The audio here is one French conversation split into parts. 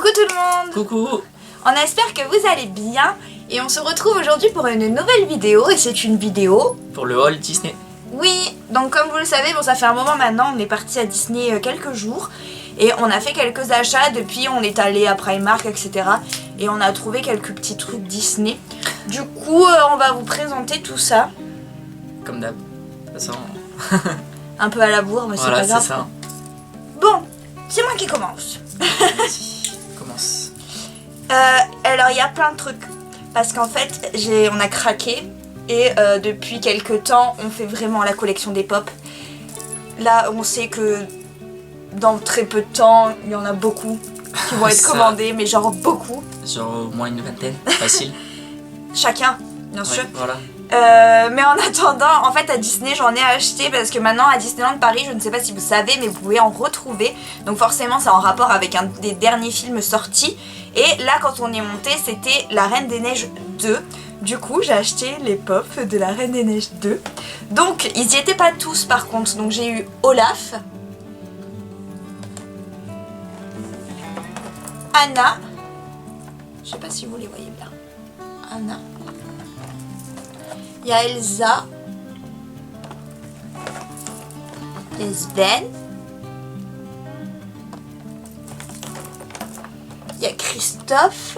Coucou tout le monde. Coucou. On espère que vous allez bien et on se retrouve aujourd'hui pour une nouvelle vidéo et c'est une vidéo pour le haul Disney. Oui, donc comme vous le savez, bon ça fait un moment maintenant, on est parti à Disney quelques jours et on a fait quelques achats depuis, on est allé à Primark etc. Et on a trouvé quelques petits trucs Disney. Du coup on va vous présenter tout ça. Comme d'hab. De toute façon... un peu à la bourre mais voilà, c'est pas grave. Ça. Bon, c'est moi qui commence. Vas-y, commence. Alors il y a plein de trucs parce qu'en fait on a craqué et depuis quelques temps on fait vraiment la collection des pop. Là on sait que dans très peu de temps il y en a beaucoup qui vont être commandés, mais genre beaucoup. Genre au moins une vingtaine, facile. Chacun, bien sûr. Voilà. Mais en attendant, en fait à Disney j'en ai acheté parce que maintenant à Disneyland Paris, je ne sais pas si vous savez, mais vous pouvez en retrouver. Donc forcément c'est en rapport avec un des derniers films sortis. Et là quand on est monté c'était La Reine des Neiges 2. Du coup j'ai acheté les pop de La Reine des Neiges 2. Donc ils y étaient pas tous par contre. Donc j'ai eu Olaf, Anna, je sais pas si vous les voyez bien, Anna. Il y a Elsa, il y a Sven, il y a Christophe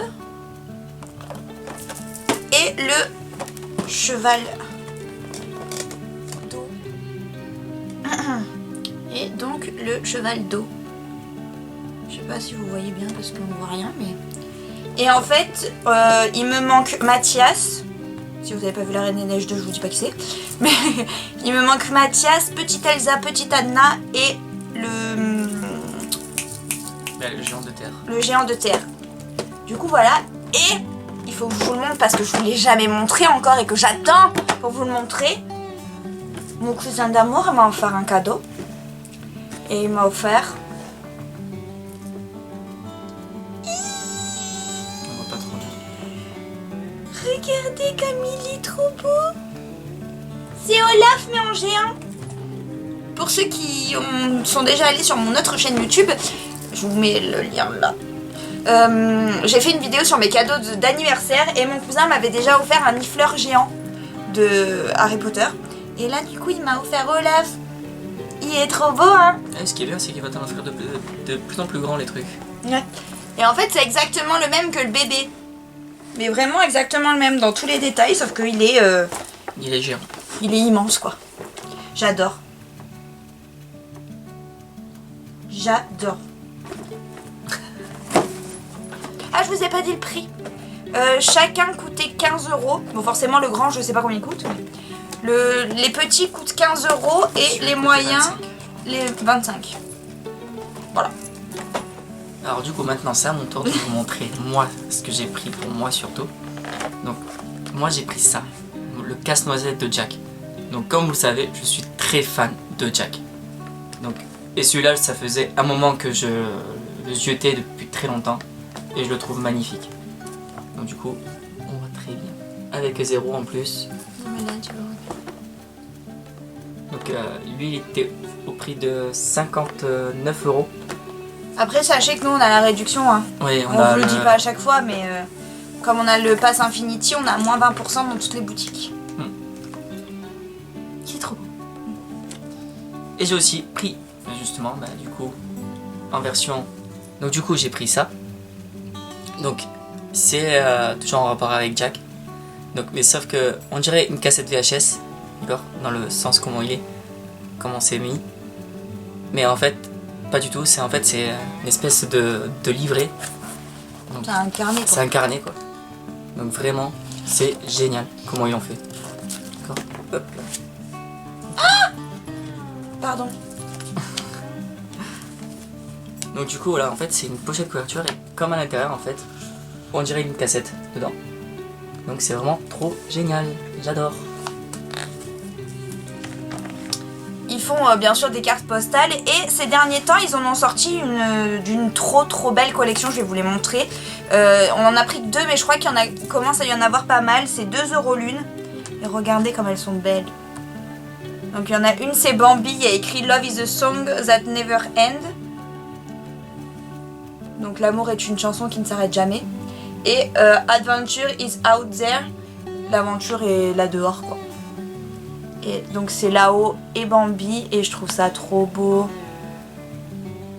et le cheval d'eau. Et donc le cheval d'eau. Je sais pas si vous voyez bien parce qu'on ne voit rien, mais... Et en fait, il me manque Mathias. Si vous n'avez pas vu La Reine des Neiges 2, je vous dis pas qui c'est. Mais il me manque Mathias, petite Elsa, petite Anna et le géant de terre. Le géant de terre. Du coup voilà. Et il faut que je vous le montre parce que je vous l'ai jamais montré encore et que j'attends pour vous le montrer. Mon cousin d'amour m'a offert un cadeau. Et il m'a offert... Regardez comme il est trop beau. C'est Olaf mais en géant. Pour ceux qui sont déjà allés sur mon autre chaîne YouTube, je vous mets le lien là. J'ai fait une vidéo sur mes cadeaux d'anniversaire et mon cousin m'avait déjà offert un nifleur géant de Harry Potter. Et là du coup il m'a offert Olaf. Il est trop beau hein. Et ce qui est bien c'est qu'il va t'en offrir de plus en plus grand les trucs. Ouais. Et en fait c'est exactement le même que le bébé. Mais vraiment exactement le même dans tous les détails, sauf qu'il est... il est géant. Il est immense quoi. J'adore. J'adore. Ah, je vous ai pas dit le prix. Chacun coûtait 15 €. Bon, forcément, le grand, je sais pas combien il coûte. Mais les petits coûtent 15 € et les moyens, 25. Les 25. Voilà. Alors du coup maintenant c'est à mon tour de vous montrer moi ce que j'ai pris pour moi surtout. Donc moi j'ai pris ça, le casse-noisette de Jack. Donc comme vous le savez je suis très fan de Jack. Donc, et celui-là ça faisait un moment que je le jetais depuis très longtemps et je le trouve magnifique. Donc du coup on va très bien. Avec 0 en plus. Donc lui il était au prix de 59 €. Après sachez que nous on a la réduction hein. Oui, on vous le dit pas à chaque fois mais comme on a le pass Infinity on a moins 20% dans toutes les boutiques. Qui est trop beau. Et j'ai aussi pris justement du coup en version, donc du coup j'ai pris ça. Donc c'est toujours en rapport avec Jack. Donc mais sauf que on dirait une cassette VHS, d'accord, dans le sens comment il est, comment c'est mis. Mais en fait pas du tout, c'est une espèce de livret. C'est un carnet quoi. C'est un carnet quoi. Donc vraiment, c'est génial comment ils l'ont fait. D'accord. Hop là. Ah pardon. Donc du coup voilà, en fait c'est une pochette couverture et comme à l'intérieur en fait, on dirait une cassette dedans. Donc c'est vraiment trop génial, j'adore. Ils font bien sûr des cartes postales et ces derniers temps ils en ont sorti d'une trop belle collection, je vais vous les montrer. On en a pris que 2 mais je crois qu'il commence à y en avoir pas mal, c'est 2 € l'une. Et regardez comme elles sont belles. Donc il y en a une, c'est Bambi, il y a écrit Love is a song that never ends. Donc l'amour est une chanson qui ne s'arrête jamais. Et Adventure is out there. L'aventure est là dehors quoi. Et donc c'est Lao et Bambi et je trouve ça trop beau.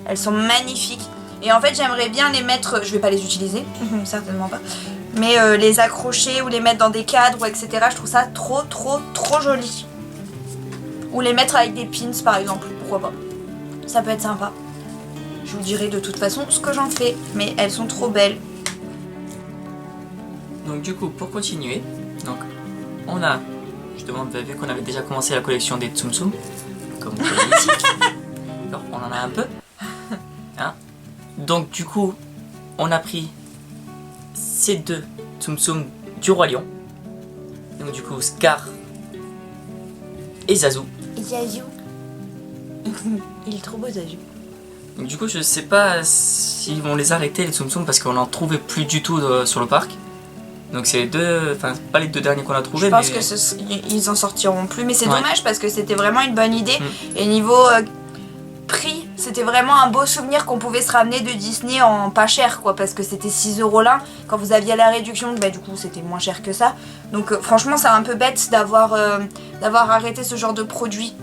Elles sont magnifiques. Et en fait j'aimerais bien les mettre, je vais pas les utiliser, certainement pas. Mais les accrocher ou les mettre dans des cadres ou etc. Je trouve ça trop joli. Ou les mettre avec des pins par exemple, pourquoi pas. Ça peut être sympa. Je vous dirai de toute façon ce que j'en fais. Mais elles sont trop belles. Donc du coup, pour continuer, donc on a, justement, vous avez vu qu'on avait déjà commencé la collection des Tsum Tsum, comme vous voyez ici. Donc, on en a un peu. Hein, donc du coup, on a pris ces deux Tsum Tsum du Roi Lion. Donc du coup, Scar et Zazu. Zazu. Il est trop beau Zazu. Donc du coup, je sais pas s'ils vont les arrêter les Tsum Tsum parce qu'on n'en trouvait plus du tout sur le parc. Donc c'est les deux, enfin pas les deux derniers qu'on a trouvés. Je pense qu'ils en sortiront plus, mais c'est dommage parce que c'était vraiment une bonne idée. Et niveau prix, c'était vraiment un beau souvenir qu'on pouvait se ramener de Disney en pas cher quoi, parce que c'était 6 € là. Quand vous aviez la réduction, bah du coup c'était moins cher que ça. Donc franchement c'est un peu bête d'avoir arrêté ce genre de produit.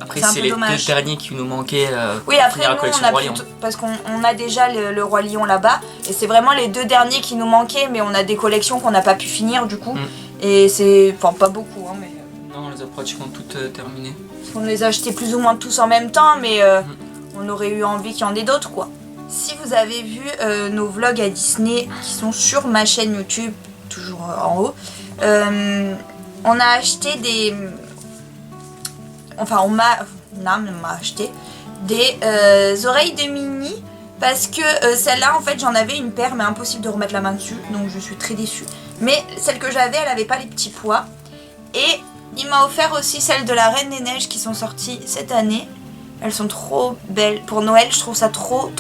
Après c'est les deux derniers qui nous manquaient. Oui après nous on a parce qu'on a déjà le Roi Lion là-bas et c'est vraiment les deux derniers qui nous manquaient, mais on a des collections qu'on n'a pas pu finir du coup. Et c'est, enfin pas beaucoup hein, mais... Non, on les a pratiquement toutes terminées. On les a achetés plus ou moins tous en même temps, mais on aurait eu envie qu'il y en ait d'autres quoi. Si vous avez vu nos vlogs à Disney qui sont sur ma chaîne YouTube, toujours en haut, on a acheté des... Enfin on m'a acheté des oreilles de Minnie parce que celle-là en fait j'en avais une paire mais impossible de remettre la main dessus, donc je suis très déçue. Mais celle que j'avais elle avait pas les petits pois. Et il m'a offert aussi celles de la Reine des Neiges qui sont sorties cette année. Elles sont trop belles. Pour Noël, je trouve ça trop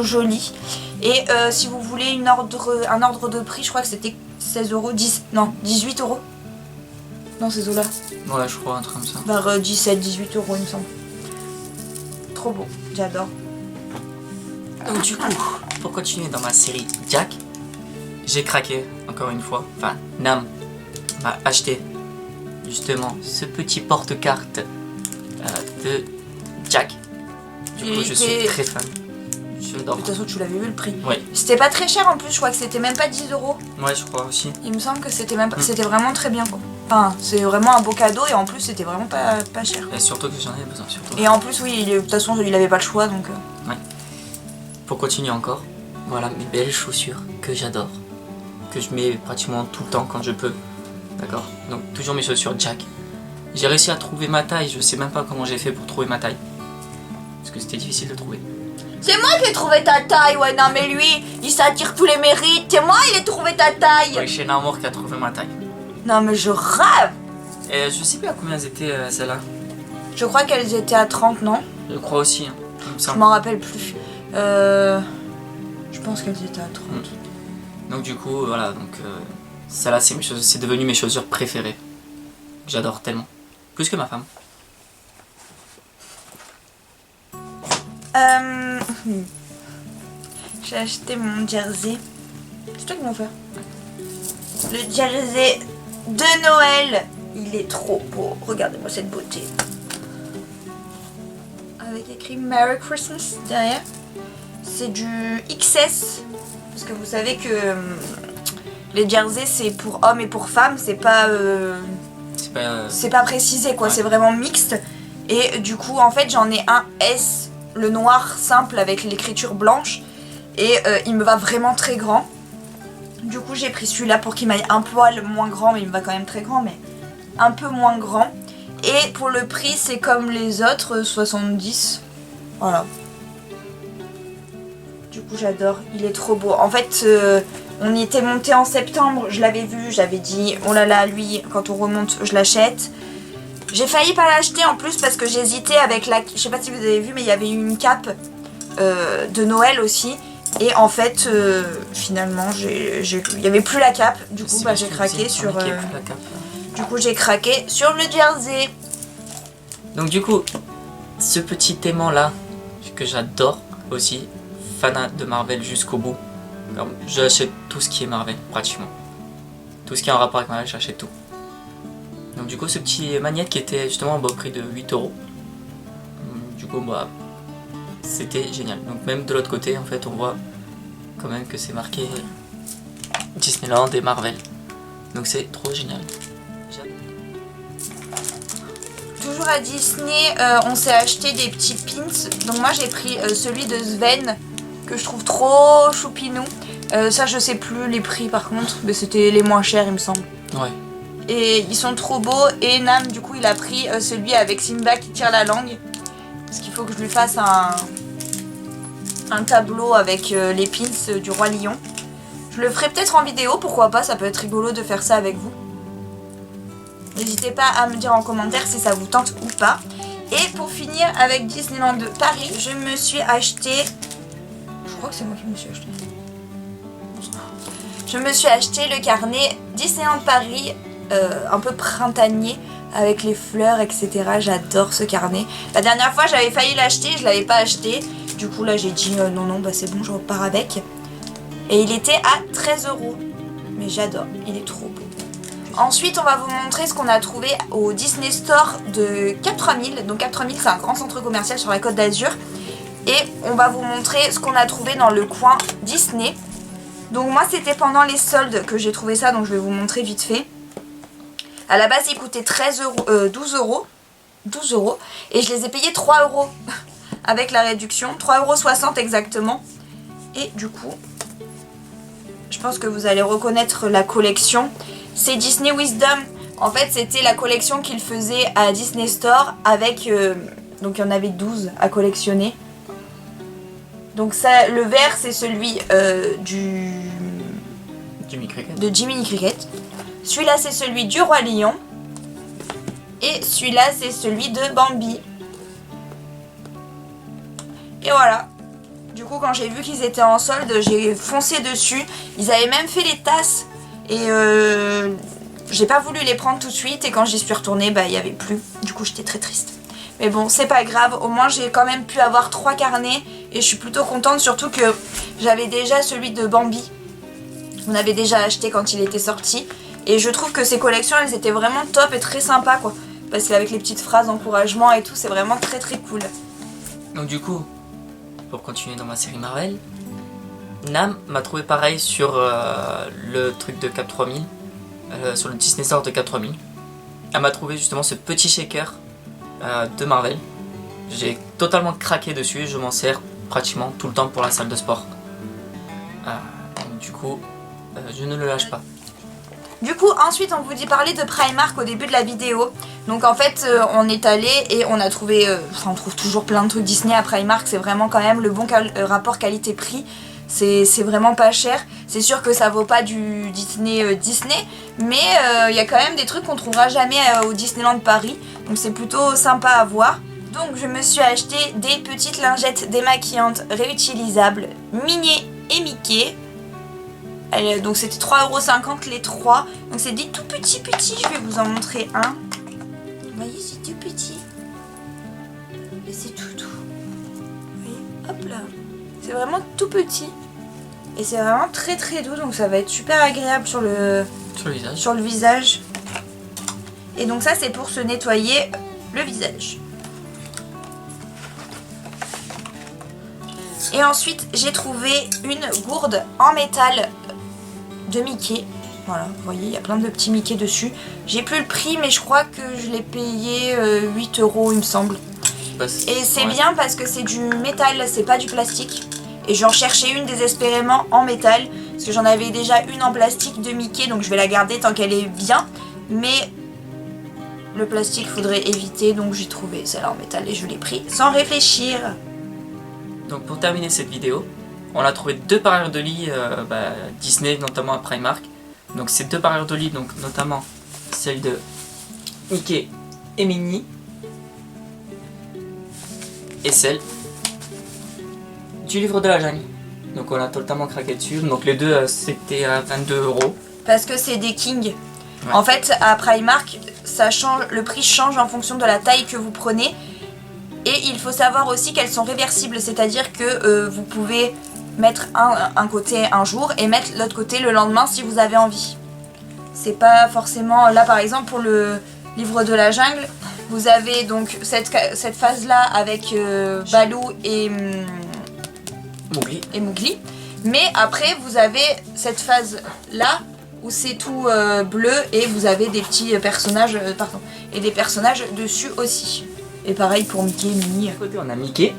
joli. Et si vous voulez un ordre de prix, je crois que c'était 16 €, 18 €. Dans ces eaux-là. Ouais, je crois, un truc comme ça. Vers 17, 18 € il me semble. Trop beau, j'adore. Donc du coup, pour continuer dans ma série Jack, j'ai craqué encore une fois. Enfin, Nam m'a acheté justement ce petit porte-carte de Jack. Du coup, je suis très fan. J'adore. De toute façon, tu l'avais vu le prix. Oui. C'était pas très cher en plus, je crois que c'était même pas 10 €. Ouais, je crois aussi. Il me semble que c'était même pas... C'était vraiment très bien quoi. Enfin, c'est vraiment un beau cadeau et en plus c'était vraiment pas cher. Et surtout que j'en ai besoin, surtout. Et en plus, oui, de toute façon, il avait pas le choix donc. Ouais. Pour continuer encore, voilà mes belles chaussures que j'adore, que je mets pratiquement tout le temps quand je peux. D'accord. Donc toujours mes chaussures Jack. J'ai réussi à trouver ma taille, je sais même pas comment j'ai fait pour trouver ma taille. Parce que c'était difficile de trouver. C'est moi qui ai trouvé ta taille, ouais, non mais lui, il s'attire tous les mérites, c'est moi il a trouvé ta taille. Ouais, chez Namour qui a trouvé ma taille. Non mais je rêve. Et je sais plus à combien elles étaient celles-là. Je crois qu'elles étaient à 30, non? Je crois aussi, hein, je m'en rappelle plus. Je pense qu'elles étaient à 30. Donc du coup, voilà, donc celle-là c'est devenu mes chaussures préférées. J'adore tellement. Plus que ma femme. J'ai acheté mon jersey. C'est toi qui m'as offert. Le jersey de Noël. Il est trop beau. Regardez-moi cette beauté. Avec écrit Merry Christmas derrière. C'est du XS. Parce que vous savez que les jerseys c'est pour hommes et pour femmes. C'est pas précisé quoi. Ouais. C'est vraiment mixte. Et du coup en fait j'en ai un S. Le noir simple avec l'écriture blanche. Et il me va vraiment très grand. Du coup j'ai pris celui-là pour qu'il m'aille un poil moins grand. Mais il me va quand même très grand. Mais un peu moins grand. Et pour le prix c'est comme les autres, 70. Voilà. Du coup j'adore. Il est trop beau. En fait on y était monté en septembre. Je l'avais vu. J'avais dit oh là là lui quand on remonte je l'achète. J'ai failli pas l'acheter en plus parce que j'hésitais avec la... Je sais pas si vous avez vu mais il y avait eu une cape de Noël aussi. Et en fait finalement il y avait plus la cape. Du coup bah, j'ai craqué sur... Du coup j'ai craqué sur le jersey. Donc du coup ce petit aimant là que j'adore aussi. fanat de Marvel jusqu'au bout. J'achète tout ce qui est Marvel, pratiquement. Tout ce qui est en rapport avec Marvel, j'achète tout. Donc du coup, ce petit magnète qui était justement au prix de 8 €. Du coup, bah, c'était génial. Donc même de l'autre côté, en fait, on voit quand même que c'est marqué Disneyland et Marvel. Donc c'est trop génial. Toujours à Disney, on s'est acheté des petits pins. Donc moi j'ai pris celui de Sven que je trouve trop choupinou. Ça je sais plus les prix par contre, mais c'était les moins chers il me semble. Ouais. Et ils sont trop beaux. Et Nam du coup il a pris celui avec Simba qui tire la langue. Parce qu'il faut que je lui fasse un tableau avec les pins du Roi Lion. Je le ferai peut-être en vidéo, pourquoi pas, ça peut être rigolo de faire ça avec vous. N'hésitez pas à me dire en commentaire si ça vous tente ou pas. Et pour finir avec Disneyland de Paris, je me suis acheté... Je crois que c'est moi qui me suis acheté. Je me suis acheté le carnet Disneyland Paris, un peu printanier, avec les fleurs, etc. J'adore ce carnet. La dernière fois, j'avais failli l'acheter, je l'avais pas acheté. Du coup, là, j'ai dit non, bah c'est bon, je repars avec. Et il était à 13 €. Mais j'adore, il est trop beau. Ensuite, on va vous montrer ce qu'on a trouvé au Disney Store de Cap 3000. Donc Cap 3000, c'est un grand centre commercial sur la Côte d'Azur. Et on va vous montrer ce qu'on a trouvé dans le coin Disney. Donc moi, c'était pendant les soldes que j'ai trouvé ça, donc je vais vous montrer vite fait. À la base, il coûtait 12 €. 12 €. Et je les ai payés 3 € avec la réduction. 3,60 € exactement. Et du coup, je pense que vous allez reconnaître la collection. C'est Disney Wisdom. En fait, c'était la collection qu'ils faisaient à Disney Store avec... donc, il y en avait 12 à collectionner. Donc, ça, le vert, c'est celui Jiminy Cricket. de Jiminy Cricket. Celui-là, c'est celui du Roi Lion. Et celui-là, c'est celui de Bambi. Et voilà. Du coup, quand j'ai vu qu'ils étaient en solde, j'ai foncé dessus. Ils avaient même fait les tasses. Et j'ai pas voulu les prendre tout de suite. Et quand j'y suis retournée, bah il n'y avait plus. Du coup, j'étais très triste. Mais bon, c'est pas grave. Au moins, j'ai quand même pu avoir 3 carnets. Et je suis plutôt contente. Surtout que j'avais déjà celui de Bambi. On avait déjà acheté quand il était sorti. Et je trouve que ces collections, elles étaient vraiment top et très sympas, quoi. Parce qu'avec les petites phrases d'encouragement et tout, c'est vraiment très très cool. Donc du coup, pour continuer dans ma série Marvel, Nam m'a trouvé pareil sur le truc de Cap 3000, sur le Disney Store de Cap 3000. Elle m'a trouvé justement ce petit shaker de Marvel. J'ai totalement craqué dessus, je m'en sers pratiquement tout le temps pour la salle de sport. Donc du coup, je ne le lâche pas. Du coup, ensuite, on vous dit parler de Primark au début de la vidéo. Donc en fait, on est allé et on a trouvé... on trouve toujours plein de trucs Disney à Primark. C'est vraiment quand même le bon rapport qualité-prix. C'est vraiment pas cher. C'est sûr que ça vaut pas du Disney, mais il y a quand même des trucs qu'on trouvera jamais au Disneyland Paris. Donc c'est plutôt sympa à voir. Donc je me suis acheté des petites lingettes démaquillantes réutilisables Minnie et Mickey. Donc c'était 3,50 € les 3. Donc c'est des tout petits. Je vais vous en montrer un. Vous voyez, c'est tout petit. Et c'est tout doux. Vous voyez, hop là. C'est vraiment tout petit. Et c'est vraiment très très doux. Donc ça va être super agréable sur le visage. Et donc ça c'est pour se nettoyer le visage. Et ensuite j'ai trouvé une gourde en métal de Mickey. Voilà, vous voyez, il y a plein de petits Mickey dessus. J'ai plus le prix, mais je crois que je l'ai payé 8 € il me semble. Et c'est bien parce que c'est du métal, c'est pas du plastique. Et j'en cherchais une désespérément en métal, parce que j'en avais déjà une en plastique de Mickey, donc je vais la garder tant qu'elle est bien. Mais le plastique, faudrait éviter, donc j'ai trouvé celle-là en métal et je l'ai pris sans réfléchir. Donc pour terminer cette vidéo, on a trouvé 2 parures de lit Disney, notamment à Primark. Donc ces 2 parures de lit, donc notamment celle de Mickey et Minnie, et celle du livre de la jungle. Donc on a totalement craqué dessus. Donc les deux c'était à 22 €. Parce que c'est des kings. Ouais. En fait à Primark, ça change, le prix change en fonction de la taille que vous prenez. Et il faut savoir aussi qu'elles sont réversibles, c'est-à-dire que vous pouvez mettre un côté un jour et mettre l'autre côté le lendemain si vous avez envie. C'est pas forcément... Là par exemple pour le livre de la jungle, vous avez donc cette phase là avec Baloo et Mowgli. Mais après vous avez cette phase là où c'est tout bleu et vous avez des petits personnages, et des personnages dessus aussi. Et pareil pour Mickey et Minnie. À côté on a Mickey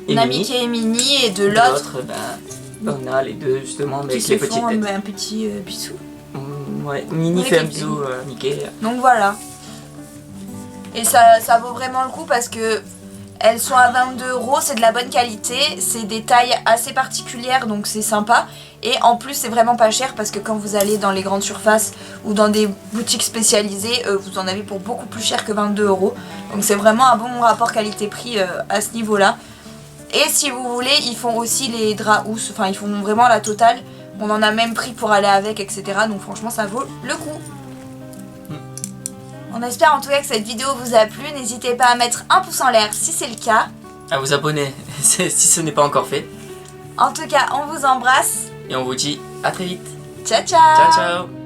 et On a Minnie. Mickey et Minnie et de l'autre On a les deux justement qui avec se les petites font têtes. un petit bisou. Ouais, Minnie Ouais, fait un qui- bisou à Mickey. Donc voilà. Et ça vaut vraiment le coup parce que elles sont à 22 €, c'est de la bonne qualité, c'est des tailles assez particulières donc c'est sympa. Et en plus c'est vraiment pas cher parce que quand vous allez dans les grandes surfaces ou dans des boutiques spécialisées, vous en avez pour beaucoup plus cher que 22 €. Donc c'est vraiment un bon rapport qualité-prix à ce niveau-là. Et si vous voulez, ils font aussi les draps housses, enfin ils font vraiment la totale. On en a même pris pour aller avec, etc. Donc franchement ça vaut le coup. On espère en tout cas que cette vidéo vous a plu. N'hésitez pas à mettre un pouce en l'air si c'est le cas. À vous abonner si ce n'est pas encore fait. En tout cas, on vous embrasse. Et on vous dit à très vite. Ciao ciao. Ciao ciao.